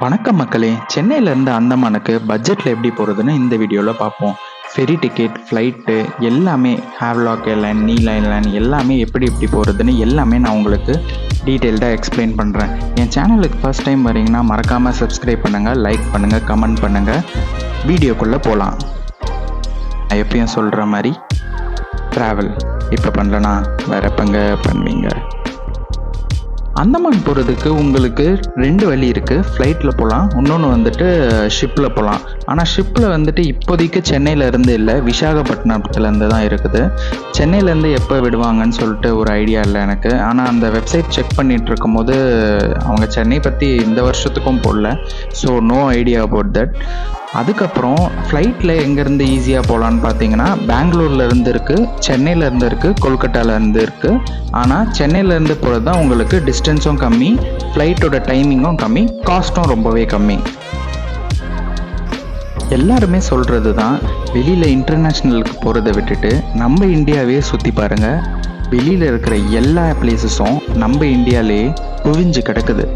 வணக்கம் மக்களே! சென்னையிலேருந்து அந்தமானுக்கு பட்ஜெட்டில் எப்படி போகிறதுன்னு இந்த வீடியோவில் பார்ப்போம். ஃபெரி டிக்கெட், ஃப்ளைட்டு எல்லாமே ஹேவ்லாக் ஏர்லைன், நீல் ஏர்லைன் எல்லாமே எப்படி போகிறதுன்னு எல்லாமே நான் உங்களுக்கு டீட்டெயில்டாக எக்ஸ்பிளைன் பண்ணுறேன். என் சேனலுக்கு ஃபர்ஸ்ட் டைம் வரீங்கன்னா மறக்காமல் சப்ஸ்கிரைப் பண்ணுங்கள், லைக் பண்ணுங்கள், கமெண்ட் பண்ணுங்கள். வீடியோக்குள்ளே போகலாம். நான் எப்பயும் சொல்கிற மாதிரி ட்ராவல் இப்போ பண்ணலனா வேறு எப்போங்க பண்ணுவீங்க? அந்தமான் போகிறதுக்கு உங்களுக்கு 2 வழி இருக்குது. ஃப்ளைட்டில் போகலாம், இன்னொன்று வந்துட்டு ஷிப்பில் போகலாம். ஆனால் ஷிப்பில் வந்துட்டு இப்போதைக்கு சென்னையிலேருந்து இல்லை, விசாகப்பட்டினத்துலேருந்து தான் இருக்குது. சென்னையிலேருந்து எப்போ விடுவாங்கன்னு சொல்லிட்டு ஒரு ஐடியா இல்லை எனக்கு. ஆனால் அந்த வெப்சைட் செக் பண்ணிகிட்டு இருக்கும்போது அவங்க சென்னை பற்றி இந்த வருஷத்துக்கும் போடல. So no idea about that. அதுக்கப்புறம் ஃப்ளைட்டில் எங்கேருந்து ஈஸியாக போகலான்னு பார்த்தீங்கன்னா பெங்களூர்லேருந்து இருக்குது, சென்னையிலேருந்து இருக்குது, கொல்கட்டாலேருந்து இருக்குது. ஆனால் சென்னையிலேருந்து போகிறது தான் உங்களுக்கு டிஸ்டன்ஸும் கம்மி, ஃப்ளைட்டோட டைமிங்கும் கம்மி, காஸ்ட்டும் ரொம்பவே கம்மி. எல்லாருமே சொல்கிறது தான், வெளியில் இன்டர்நேஷ்னலுக்கு போகிறத விட்டுட்டு நம்ம இந்தியாவே சுற்றி பாருங்கள். வெளியில் இருக்கிற எல்லா பிளேஸஸும் நம்ம இந்தியாவிலே குவிஞ்சு கிடக்குது.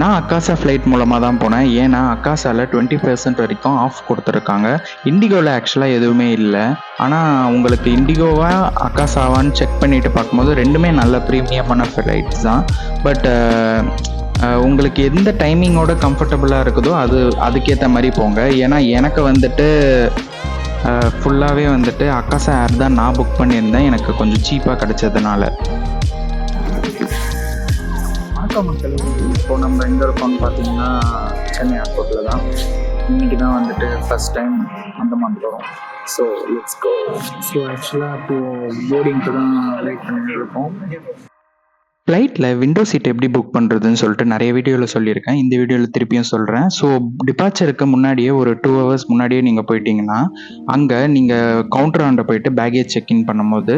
நான் அக்காசா ஃப்ளைட் மூலமாக தான் போனேன். ஏன்னா அக்காசாவில் 20% வரைக்கும் ஆஃப் கொடுத்துருக்காங்க. இண்டிகோவில் ஆக்சுவலாக எதுவுமே இல்லை. ஆனால் உங்களுக்கு இண்டிகோவா அக்காசாவான்னு செக் பண்ணிவிட்டு பார்க்கும்போது ரெண்டுமே நல்ல ப்ரீமியமான ஃப்ளைட்ஸ் தான். பட் உங்களுக்கு எந்த டைமிங்கோட கம்ஃபர்டபுளாக இருக்குதோ அதுக்கேற்ற மாதிரி போங்க. ஏன்னா எனக்கு வந்துட்டு ஃபுல்லாகவே வந்துட்டு அக்காசா ஏர் தான் நான் புக் பண்ணியிருந்தேன், எனக்கு கொஞ்சம் சீப்பாக கிடச்சதுனால. மக்கள் இப்போ நம்ம எங்கே இருக்கோம்னு பார்த்தீங்கன்னா சென்னை ஏர்போர்ட்டில் தான். இன்றைக்கி தான் வந்துட்டு ஃபஸ்ட் டைம் அந்தமான் போகிறோம். So let's go. ஸோ ஆக்சுவலாக இப்போது போர்டிங்க்கு தான் வெயிட் பண்ணிட்டு இருக்கோம். ஃப்ளைட்டில் விண்டோ சீட் எப்படி புக் பண்ணுறதுன்னு சொல்லிட்டு நிறைய வீடியோவில் சொல்லியிருக்கேன். இந்த வீடியோவில் திருப்பியும் சொல்கிறேன். ஸோ டிபார்ச்சருக்கு முன்னாடியே ஒரு 2 hours முன்னாடியே நீங்கள் போயிட்டீங்கன்னா அங்கே நீங்கள் கவுண்டராண்ட போயிட்டு பேகேஜ் செக்இன் பண்ணும்போது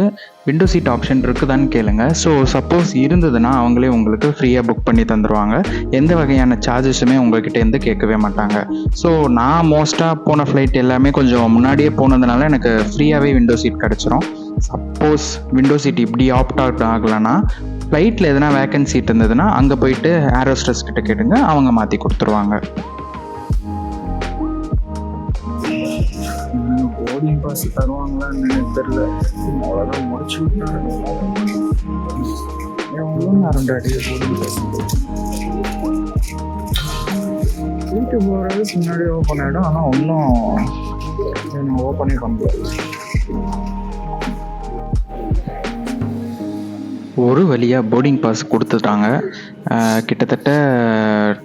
விண்டோ சீட் ஆப்ஷன் இருக்குதான்னு கேளுங்க. ஸோ சப்போஸ் இருந்ததுன்னா அவங்களே உங்களுக்கு ஃப்ரீயாக புக் பண்ணி தந்துடுவாங்க. எந்த வகையான சார்ஜஸுமே உங்கள்கிட்ட கேட்கவே மாட்டாங்க. ஸோ நான் மோஸ்ட்டாக போன ஃப்ளைட் எல்லாமே கொஞ்சம் முன்னாடியே போனதுனால எனக்கு ஃப்ரீயாகவே விண்டோ சீட் கிடச்சிரும். சப்போஸ் விண்டோ சீட் இப்படி ஆப்ட் அவுட் ஆகலைன்னா ஃப்ளைட்டில் எதனா வேக்கன்ட் சீட் இருந்ததுன்னா அங்கே போயிட்டு ஏர் ஹோஸ்டஸ் கிட்ட கேட்டுங்க, அவங்க மாற்றி கொடுத்துருவாங்க. போர்டிங் பாஸ் தருவாங்களான்னு தெரியல. அவ்வளோதான் முடிச்சு விட்டாங்க. போர்டிங் பாஸ் சீட்டு போகிறது முன்னாடி ஓப்பன் ஆகிடும். ஆனால் ஒன்றும் ஓப்பனே பண்ணல. ஒரு வழியாக போர்டிங் பாஸ் கொடுத்துட்டாங்க. கிட்டத்தட்ட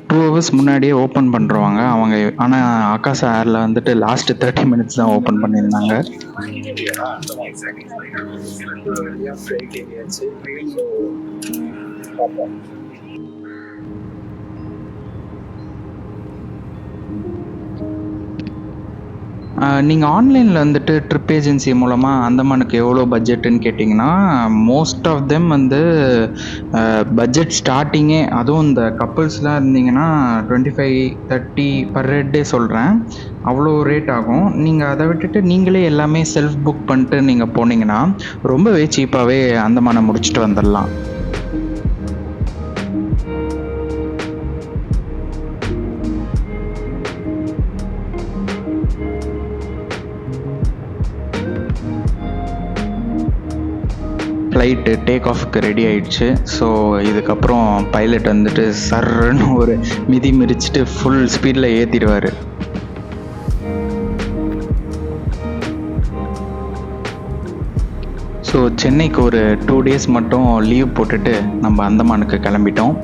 2 hours முன்னாடியே ஓப்பன் பண்ணுறவாங்க அவங்க. ஆனால் அக்காசா ஏரில் வந்துட்டு லாஸ்ட்டு 30 minutes தான் ஓப்பன் பண்ணியிருந்தாங்க. நீங்கள் ஆன்லைனில் வந்துட்டு ட்ரிப் ஏஜென்சி மூலமாக அந்தமானுக்கு எவ்வளோ பட்ஜெட்டுன்னு கேட்டிங்கன்னா மோஸ்ட் ஆஃப் தெம் வந்து பட்ஜெட் ஸ்டார்டிங்கே, அதுவும் இந்த கப்புள்ஸ்லாம் இருந்தீங்கன்னா 25-30 per head சொல்கிறேன், அவ்வளோ ரேட் ஆகும். நீங்கள் அதை விட்டுட்டு நீங்களே எல்லாமே செல்ஃப் புக் பண்ணிட்டு நீங்கள் போனீங்கன்னா ரொம்பவே சீப்பாகவே அந்தமானை முடிச்சுட்டு வந்துடலாம். ஃப்ளைட்டு டேக் ஆஃப்க்கு ரெடி ஆகிடுச்சு. ஸோ இதுக்கப்புறம் பைலட் வந்துட்டு சர்ன்னு ஒரு மிதி மிதிச்சுட்டு ஃபுல் ஸ்பீடில் ஏற்றிடுவார். ஸோ சென்னைக்கு ஒரு 2 days மட்டும் லீவ் போட்டுட்டு நம்ம அந்தமானுக்கு கிளம்பிட்டோம்.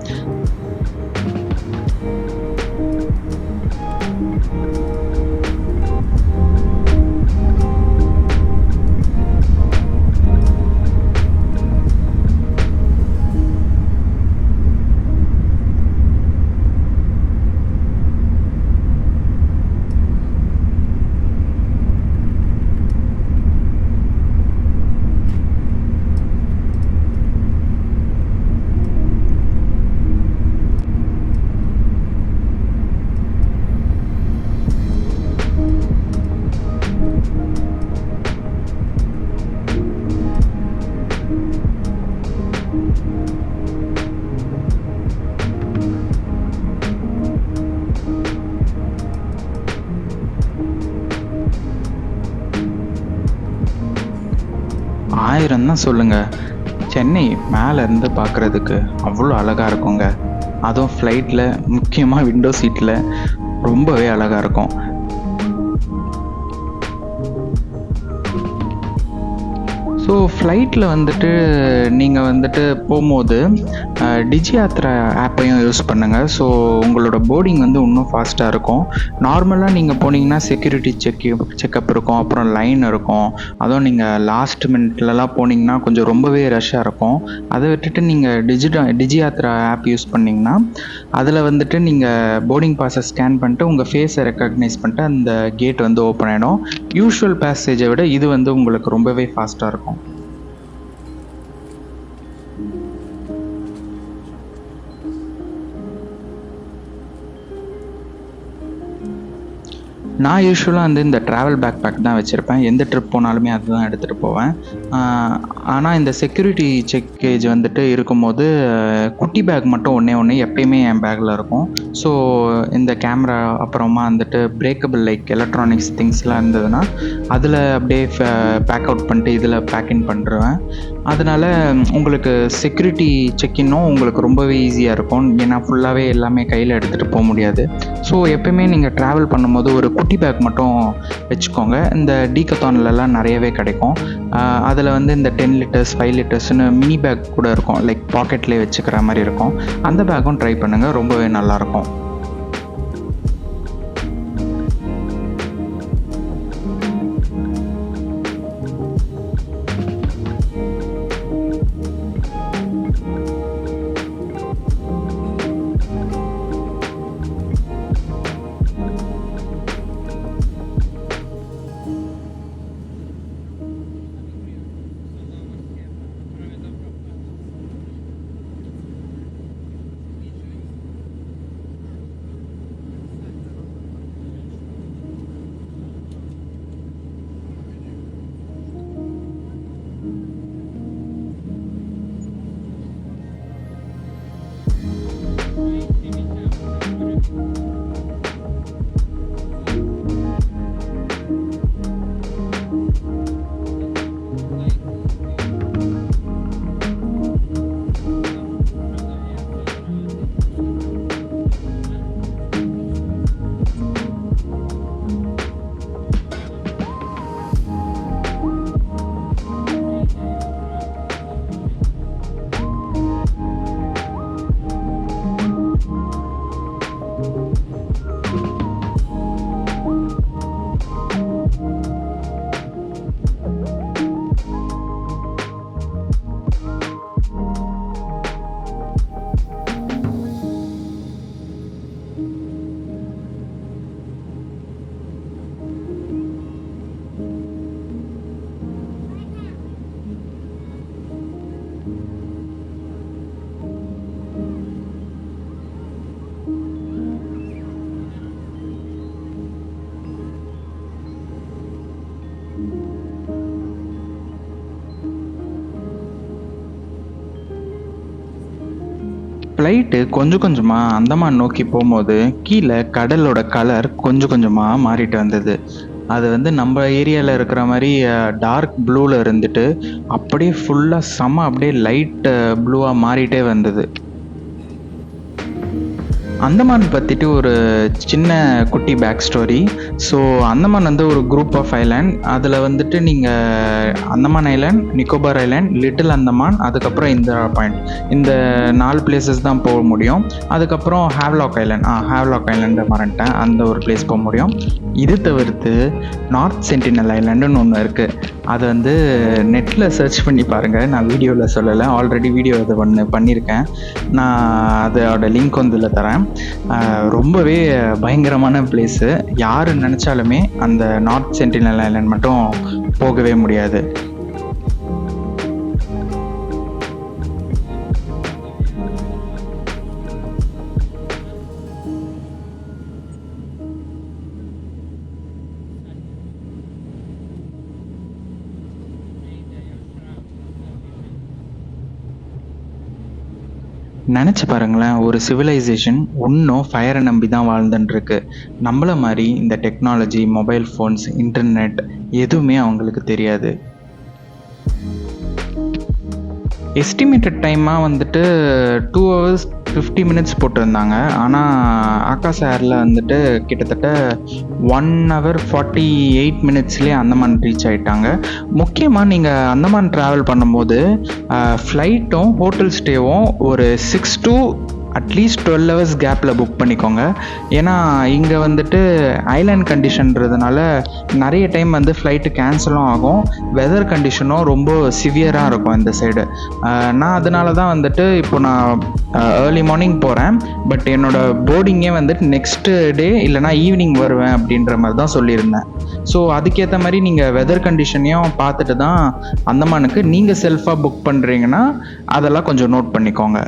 1000 தான் சொல்லுங்கள். சென்னை மேலேருந்து பார்க்குறதுக்கு அவ்வளோ அழகாக இருக்குங்க. அதுவும் ஃப்ளைட்டில், முக்கியமாக விண்டோ சீட்டில் ரொம்பவே அழகாக இருக்கும். ஸோ ஃப்ளைட்டில் வந்துட்டு நீங்கள் வந்துட்டு போகும்போது டிஜி யாத்ரா ஆப்பையும் யூஸ் பண்ணுங்கள். ஸோ உங்களோட போர்டிங் வந்து இன்னும் ஃபாஸ்ட்டாக இருக்கும். நார்மலாக நீங்கள் போனீங்கன்னா செக்யூரிட்டி செக்கப் இருக்கும், அப்புறம் லைன் இருக்கும். அதுவும் நீங்கள் லாஸ்ட் மினிட்லலாம் போனீங்கன்னா கொஞ்சம் ரொம்பவே ரஷ்ஷாக இருக்கும். அதை விட்டுட்டு நீங்கள் டிஜி யாத்ரா ஆப் யூஸ் பண்ணிங்கன்னா அதில் வந்துட்டு நீங்கள் போர்டிங் பாஸை ஸ்கேன் பண்ணிட்டு உங்கள் ஃபேஸை ரெக்கக்னைஸ் பண்ணிட்டு அந்த கேட் வந்து ஓப்பன் ஆகிடும். யூஷுவல் பேசேஜை விட இது வந்து உங்களுக்கு ரொம்பவே ஃபாஸ்ட்டாக இருக்கும். நான் யூஸ்வலாக வந்து இந்த ட்ராவல் பேக் தான் வச்சுருப்பேன். எந்த ட்ரிப் போனாலுமே அதுதான் எடுத்துகிட்டு போவேன். ஆனால் இந்த செக்யூரிட்டி செக்கேஜ் வந்துட்டு இருக்கும்போது குட்டி பேக் மட்டும் ஒன்றே எப்பயுமே என் பேக்கில் இருக்கும். ஸோ இந்த கேமரா, அப்புறமா வந்துட்டு பிரேக்கபிள் லைக் எலக்ட்ரானிக்ஸ் திங்ஸ்லாம் இருந்ததுன்னா அதில் அப்படியே பேக் அவுட் பண்ணிட்டு இதில் பேக்கின் பண்ணிடுவேன். அதனால் உங்களுக்கு செக்யூரிட்டி செக்கின்னும் உங்களுக்கு ரொம்பவே ஈஸியாக இருக்கும். ஏன்னா ஃபுல்லாகவே எல்லாமே கையில் எடுத்துகிட்டு போக முடியாது. ஸோ எப்பயுமே நீங்கள் ட்ராவல் பண்ணும்போது ஒரு குட்டி பேக் மட்டும் வச்சுக்கோங்க. இந்த டீகத்தான்லலாம் நிறையவே கிடைக்கும். அதில் வந்து இந்த 10 லிட்டர்ஸ் 5 லிட்டர்ஸ்னு மினி பேக் கூட இருக்கும், லைக் பாக்கெட்லேயே வச்சுக்கிற மாதிரி இருக்கும். அந்த பேக்கும் ட்ரை பண்ணுங்கள், ரொம்பவே நல்லாயிருக்கும். ஃப்ளைட்டு கொஞ்சம் கொஞ்சமாக அந்தமான் நோக்கி போகும்போது கீழே கடலோட கலர் கொஞ்சம் கொஞ்சமாக மாறிட்டு வந்தது. அது வந்து நம்ம ஏரியாவில் இருக்கிற மாதிரி டார்க் ப்ளூவில் இருந்துட்டு அப்படியே ஃபுல்லாக அப்படியே லைட் ப்ளூவாக மாறிட்டே வந்தது. அந்தமான் பற்றிட்டு ஒரு சின்ன குட்டி பேக் ஸ்டோரி. ஸோ அந்தமான் வந்து ஒரு குரூப் ஆஃப் ஐலாண்ட். அதில் வந்துட்டு நீங்கள் Andaman island, Nicobar island, little Andaman, அதுக்கப்புறம் இந்திரா பாயிண்ட், இந்த 4 பிளேசஸ் தான் போக முடியும். அதுக்கப்புறம் ஹேவ்லாக் ஐலாண்டை மறந்துட்டேன், அந்த ஒரு பிளேஸ் போக முடியும். இது தவிர்த்து நார்த் சென்டினல் ஐலாண்டுன்னு ஒன்று இருக்குது. அதை வந்து நெட்டில் சர்ச் பண்ணி பாருங்கள். நான் வீடியோவில் சொல்லலை, ஆல்ரெடி வீடியோ அதை பண்ணியிருக்கேன். நான் அதோட லிங்க் வந்து இதில் தரேன். ரொம்பவே பயங்கரமான பிளேஸு. யார் நினச்சாலுமே அந்த நார்த் சென்டினல் ஐலாண்ட் மட்டும் போகவே முடியாது. நினச்சி பாருங்களேன், ஒரு சிவிலைசேஷன் இன்னும் ஃபயரை நம்பி தான் வாழ்ந்துட்டுருக்கு. நம்மள மாதிரி இந்த டெக்னாலஜி, மொபைல் ஃபோன்ஸ், இன்டர்நெட் எதுவுமே அவங்களுக்கு தெரியாது. எஸ்டிமேட்டட் டைமாக வந்துட்டு 2 hours 50 minutes போட்டிருந்தாங்க. ஆனால் ஆகாஷ் ஏரில் வந்துட்டு கிட்டத்தட்ட 1 hour 48 minutesலேயே அந்தமான் ரீச் ஆகிட்டாங்க. முக்கியமாக நீங்கள் அந்தமான் ட்ராவல் பண்ணும்போது ஃப்ளைட்டும் ஹோட்டல் ஸ்டேவும் ஒரு 6 to அட்லீஸ்ட் 12 hours கேப்பில் புக் பண்ணிக்கோங்க. ஏன்னா இங்கே வந்துட்டு ஐலாண்ட் கண்டிஷன்றதுனால நிறைய டைம் வந்து ஃப்ளைட்டு கேன்சலும் ஆகும். வெதர் கண்டிஷனும் ரொம்ப சிவியராக இருக்கும் இந்த சைடு. நான் அதனால தான் வந்துட்டு இப்போ நான் ஏர்லி மார்னிங் போகிறேன். பட் என்னோடய போர்டிங்கே வந்துட்டு நெக்ஸ்ட்டு டே இல்லைனா ஈவினிங் வருவேன் அப்படின்ற மாதிரி தான் சொல்லியிருந்தேன். ஸோ அதுக்கேற்ற மாதிரி நீங்கள் வெதர் கண்டிஷனையும் பார்த்துட்டு தான் அந்தமானுக்கு நீங்கள் செல்ஃபாக புக் பண்ணுறீங்கன்னா அதெல்லாம் கொஞ்சம் நோட் பண்ணிக்கோங்க.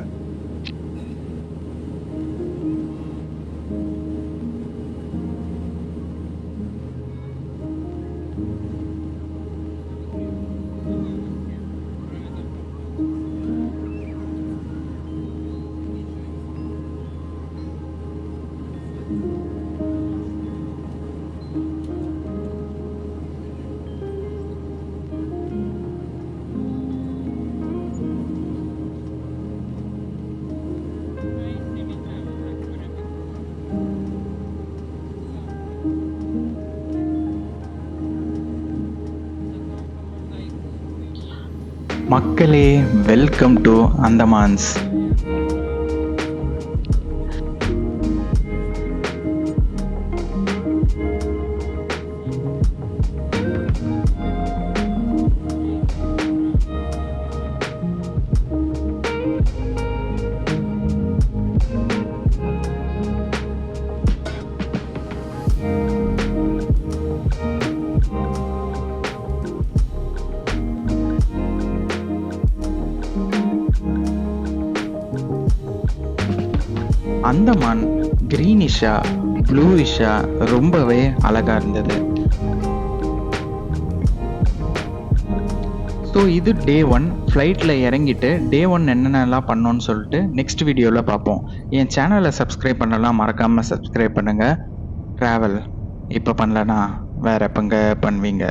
மக்களே, வெல்கம் டு அந்தமான்ஸ். அந்தமான் கிரீனிஷா ப்ளூயிஷா ரொம்பவே அழகா இருந்தது. ஸோ இது டே 1. ஃப்ளைட்டில் இறங்கிட்டு டே 1 என்னென்னலாம் பண்ணோன்னு சொல்லிட்டு நெக்ஸ்ட் வீடியோவில் பார்ப்போம். என் சேனலை சப்ஸ்கிரைப் பண்ணலாம், மறக்காமல் சப்ஸ்கிரைப் பண்ணுங்கள். ட்ராவல் இப்போ பண்ணலன்னா வேறு எப்போங்க பண்ணுவீங்க?